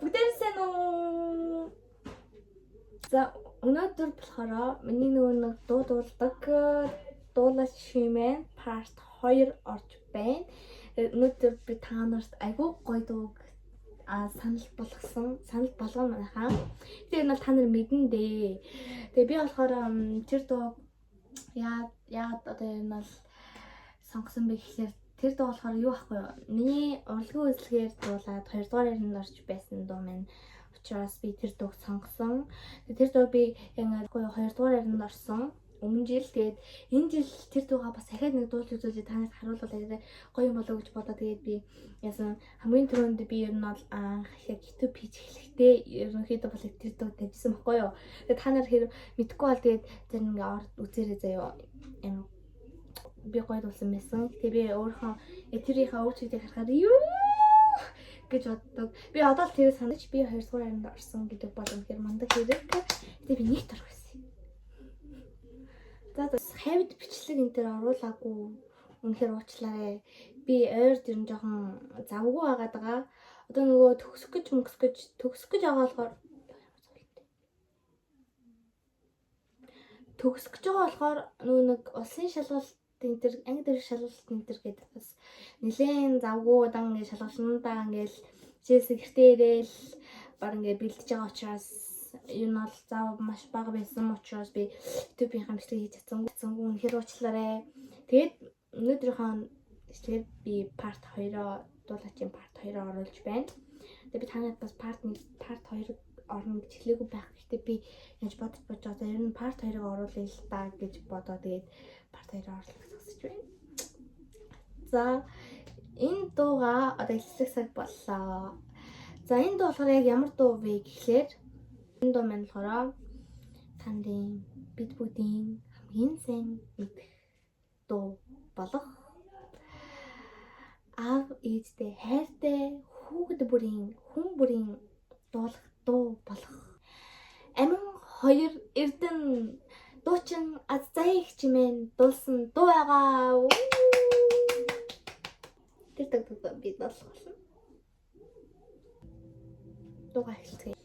Бүгдээрээ сайн уу? За өнөөдөр болохоор миний нэг дуулдаг дуулаач хэмээн part 2 орж байна. Өнөөдөр би та нарт айгүй гоё дууг санал болгоно хаа. Тэр нь та нар мэднэ дээ. Тэгээ би болохоор тэр дууг яагаад одоо энэ бол сонгосон бэ гэхээр тэр дуу болохоор юу ахгүй юу? Миний урлагийн үзлэгээр дуулаад 2 дугаар яранд орж байсан дуу минь. Учраас би тэр дууг сонгосон. Тэр дуу би яг 2 дугаар яранд орсон. Өмнө жил тэгээд энэ жил тэр дуугаа бас дахиад нэг дуулж үзүүлж танаас харуулуулаад гоё юм болоо гэж бодоод тэгээд би яасан хамгийн түрүүнд би ер нь бол яг YouTube хийж эхлэхдээ ерөнхийдөө бол тэр дуу тавьсан байхгүй юу. Тэгээд та нар хэрэг мэдгүй бол тэгээд тэр ингээ орд үзээрэй заяа. Би гоё дуулсан байсан. Тэгээ би өөрийнхөө тэрийнхээ өөрчлөлтийг харахаар юу гэж боддог. Би одоо л тэрийг санаж би 2 дугаар яранд орсон гэдэг боломжтой мандаг хэрэг. Тэгээ би нэг дор байсан. За хавьд бичлэг энэ төр оруулаагүй үнэхээр уучлаарай. Би ойрд ер нь жоохон завгүй байгаад байгаа. Одоо нөгөө төгсөх гэж байгаа болохоор нөгөө нэг улсын шалгалт энэ төр анги дээр шалгалт энэ төр гэдэг бас нэлээд завгүй удаан ингэ шалгалнуудаа ингээл секретär ирээл баг ингэ бэлдэж байгаа учраас энэ бол зав маш бага байсан учраас би YouTube-ийн бичлэг хийж чадсангүй үнэхээр уучлаарай. Тэгээд өнөөдрийнхөө бичлэгээр би part 2-оо дуулаачийн part 2-оо оруулж байна. Тэгээд би танад бас part 2 орно гэж хэлээгүй байх. Гэхдээ би яаж бодож одоо ер нь part 2-ыг оруулъя л та гэж бодоо тэгээд part 2-оо оруулах гэж байна. За энэ дууга одоо эхлэх цаг боллоо. За энэ дуу болохоор яг ямар дуу вэ гэхлээр энэ дуу маань болохоор тандын бид бүгдийн хамгийн сайн мэдэх дуу болох аав ээжтэй хайртай хүүхэд бүрийн хүн бүрийн дуулах дуу болох амин 2 эрдэн дуучин Аззай хэмээн дуулсан дуу байгаа. Тэр дуу би дуулах болно. Дуугаа эхэлцгээе.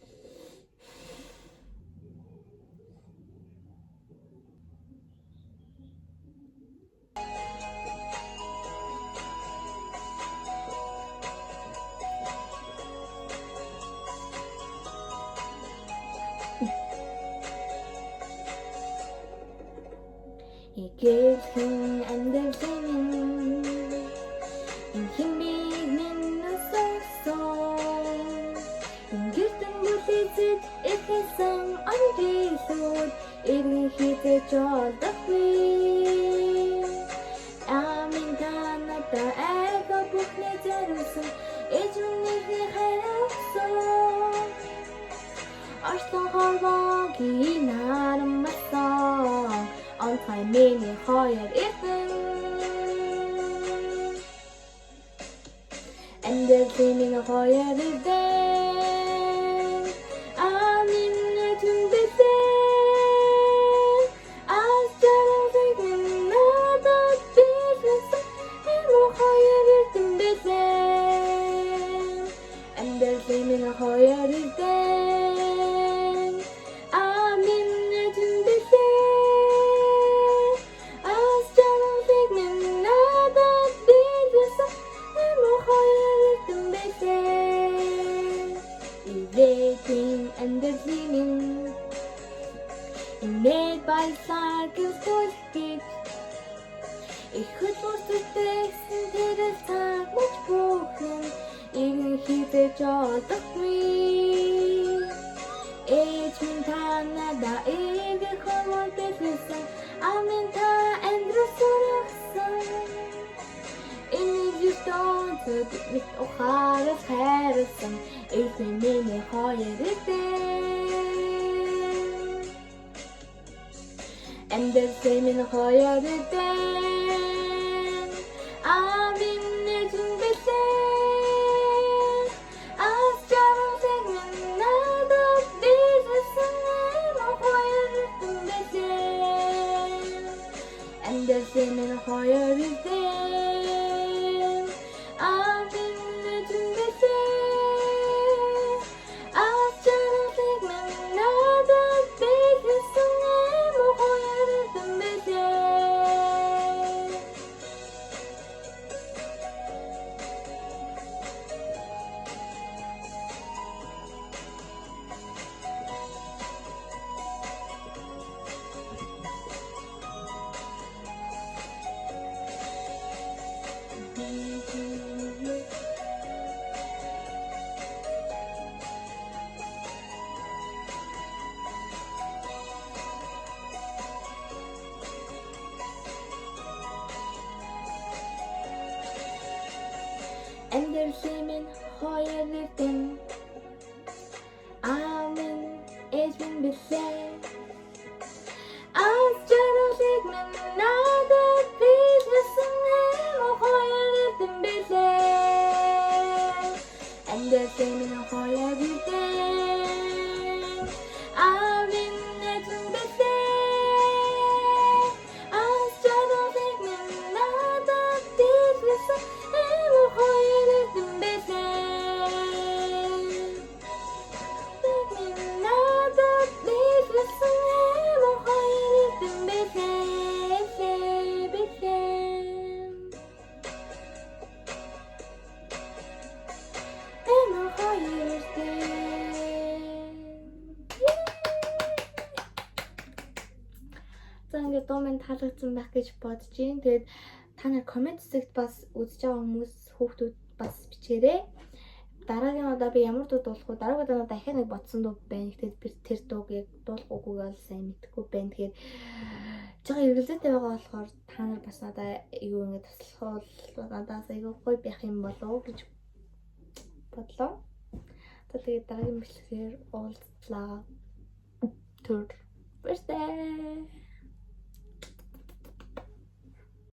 Игэлхэн амьдралын химиг нэнэссэн ингэртэн бүлэцэд эхэлсэн ангилууд эргэн хизэж олдохгүй амин танада эго бүхний зэрүүлсэн эжмнэрний хайрсан Арслан хорвогийн нарамсан онцгой миний 2 эрдэн амьдралын миний 2 эрдэн амин түндэсэн астралыг надад бэлсэн энэ 2 эрдэн бэлсэн амьдралын миний 2 эрдэн амин түндэсэн Andersinin Inээд баялаар гүйлгэж их хөдлөлтөйсэн тэрэл цаг мөч бүхэн игэн хизэж олдохгүй ээж минь танада эвэ ховор бэлсэн амин та эндросорсон энэ юутай мэд ухаарах хайрсан эзэн миний 2 эрдэн амьдралын миний 2 эрдэн амин түндэсэн астралыг надад бэлсэн энэ 2 эрдэн амьдралын миний 2 эрдэн амин түндэсэн Амьдралын минь хоёр эрдэм Амин эзэн билээ Аз жаргалыг минь надад биелсэн хоёр эрдэм билээ Амьдралын минь хоёр эрдэм Амин эзэн билээ Аз жаргалыг минь надад биелсэн хоёр эрдэм билээ Надад биелсэн хоёр эрдэм билээ За ингээд дуу минь таалагдсан байх гэж бодож байна. Тэгээд та нар комент хэсэгт бас үзэж байгаа хүмүүс хүүхдүүд бас бичээрэй. Дараагийн удаа би ямар дуу дуулах вэ? Дараагийн удаа дахиад нэг бодсон дуу байна. Тэгээд би тэр дууг яг дуулах уугүй бол сайн мэдэхгүй байна. Тэгээд жоо эргэлзээтэй байгаа болохоор та нар бас надаа юу ингэ туслах бол надаас айгүй гоё байх юм болов гэж бодлоо. Тэгээд дараагийн бичлэгээр уулзлаа. Түр. Баярлалаа.